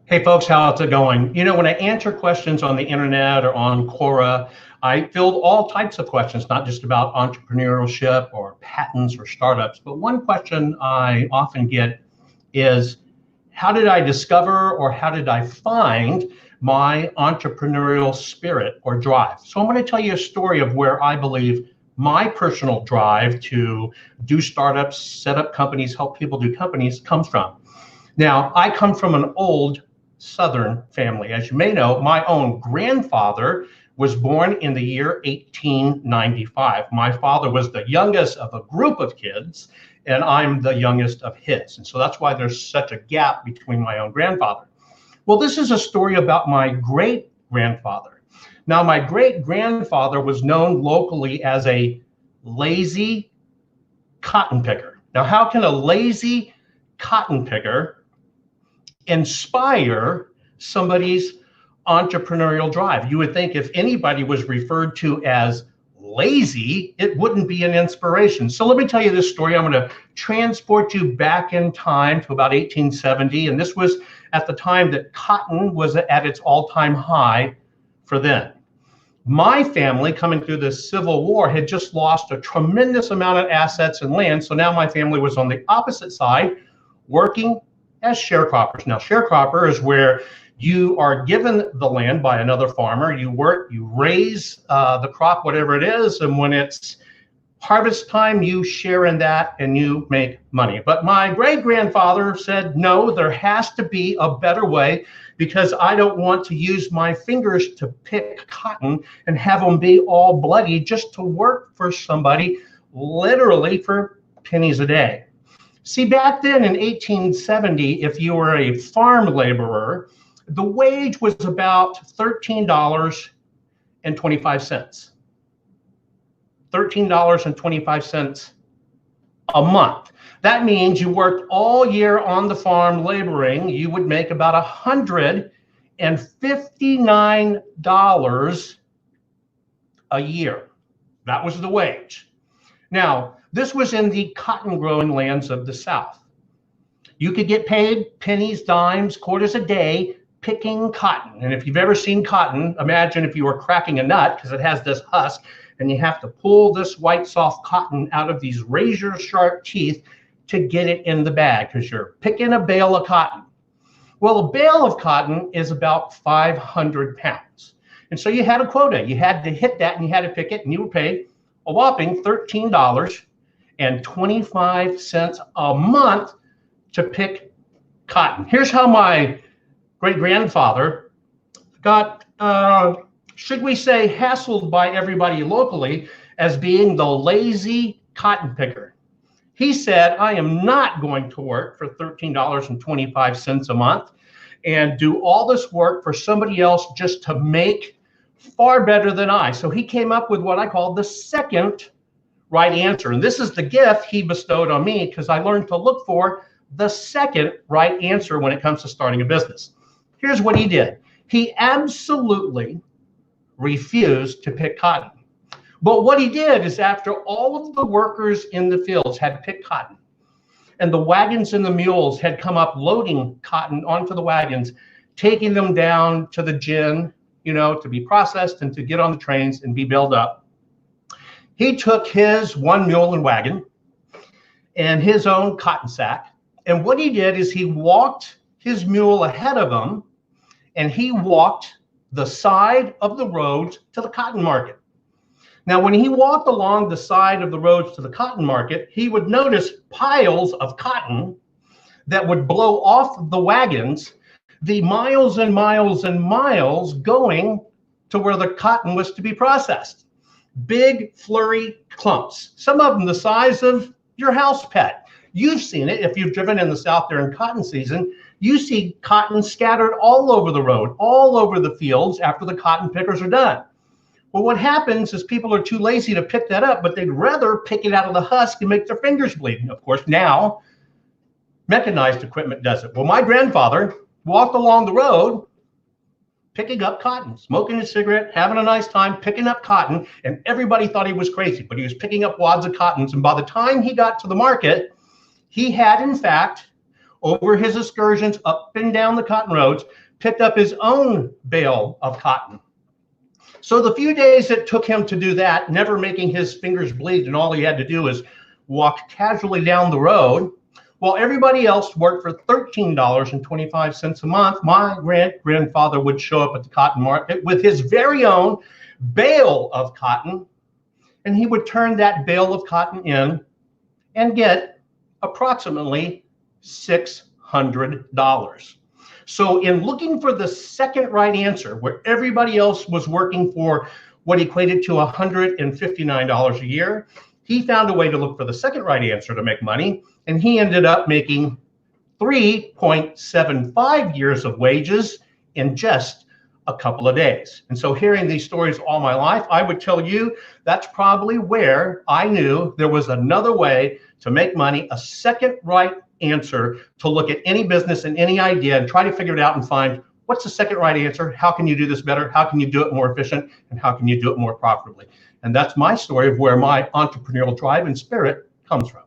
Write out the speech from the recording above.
Hey folks, how's it going? When I answer questions on the internet or on Quora, I field all types of questions, not just about entrepreneurship or patents or startups, but one question I often get is, how did I discover or how did I find my entrepreneurial spirit or drive? So I'm going to tell you a story of where I believe my personal drive to do startups, set up companies, help people do companies comes from. Now, I come from an old Southern family. As you may know, my own grandfather was born in the year 1895. My father was the youngest of a group of kids, and I'm the youngest of his. And so that's why there's such a gap between my own grandfather. Well, this is a story about my great grandfather. Now, my great grandfather was known locally as a lazy cotton picker. Now, how can a lazy cotton picker inspire somebody's entrepreneurial drive? You would think if anybody was referred to as lazy, it wouldn't be an inspiration. So let me tell you this story. I'm going to transport you back in time to about 1870. And this was at the time that cotton was at its all-time high for then. My family, coming through the Civil War, had just lost a tremendous amount of assets and land. So now my family was on the opposite side, working as sharecroppers. Now, sharecropper is where you are given the land by another farmer. You work, you raise the crop, whatever it is, and when it's harvest time, you share in that and you make money. But my great-grandfather said, no, there has to be a better way, because I don't want to use my fingers to pick cotton and have them be all bloody just to work for somebody, literally for pennies a day. See, back then in 1870, if you were a farm laborer, the wage was about $13.25. $13.25 a month. That means you worked all year on the farm laboring, you would make about $159 a year. That was the wage. Now, this was in the cotton growing lands of the South. You could get paid pennies, dimes, quarters a day picking cotton. And if you've ever seen cotton, imagine if you were cracking a nut, because it has this husk, and you have to pull this white soft cotton out of these razor sharp teeth to get it in the bag, because you're picking a bale of cotton. Well, a bale of cotton is about 500 pounds. And so you had a quota. You had to hit that and you had to pick it, and you were paid a whopping $13.25 a month to pick cotton. Here's how my great-grandfather got, should we say, hassled by everybody locally as being the lazy cotton picker. He said, I am not going to work for $13.25 a month and do all this work for somebody else just to make far better than I. So he came up with what I call the second right answer. And this is the gift he bestowed on me, because I learned to look for the second right answer when it comes to starting a business. Here's what he did. He absolutely refused to pick cotton. But what he did is, after all of the workers in the fields had picked cotton, and the wagons and the mules had come up loading cotton onto the wagons, taking them down to the gin, to be processed and to get on the trains and be built up, he took his one mule and wagon and his own cotton sack. And what he did is he walked his mule ahead of him, and he walked the side of the roads to the cotton market. Now, when he walked along the side of the roads to the cotton market, he would notice piles of cotton that would blow off the wagons, the miles and miles and miles going to where the cotton was to be processed. Big, flurry clumps, some of them the size of your house pet. You've seen it if you've driven in the South during cotton season. You see cotton scattered all over the road, all over the fields after the cotton pickers are done. Well, what happens is people are too lazy to pick that up, but they'd rather pick it out of the husk and make their fingers bleed. And of course, now mechanized equipment does it. Well, my grandfather walked along the road picking up cotton, smoking a cigarette, having a nice time, picking up cotton, and everybody thought he was crazy, but he was picking up wads of cottons. And by the time he got to the market, he had, in fact, over his excursions up and down the cotton roads, picked up his own bale of cotton. So the few days it took him to do that, never making his fingers bleed, and all he had to do was walk casually down the road, while everybody else worked for $13.25 a month, my grandfather would show up at the cotton market with his very own bale of cotton, and he would turn that bale of cotton in and get approximately $600. So in looking for the second right answer, where everybody else was working for what equated to $159 a year, he found a way to look for the second right answer to make money, and he ended up making 3.75 years of wages in just a couple of days. And so hearing these stories all my life, I would tell you that's probably where I knew there was another way to make money, a second right answer to look at any business and any idea and try to figure it out and find what's the second right answer, how can you do this better, how can you do it more efficient, and how can you do it more profitably. And that's my story of where my entrepreneurial drive and spirit comes from.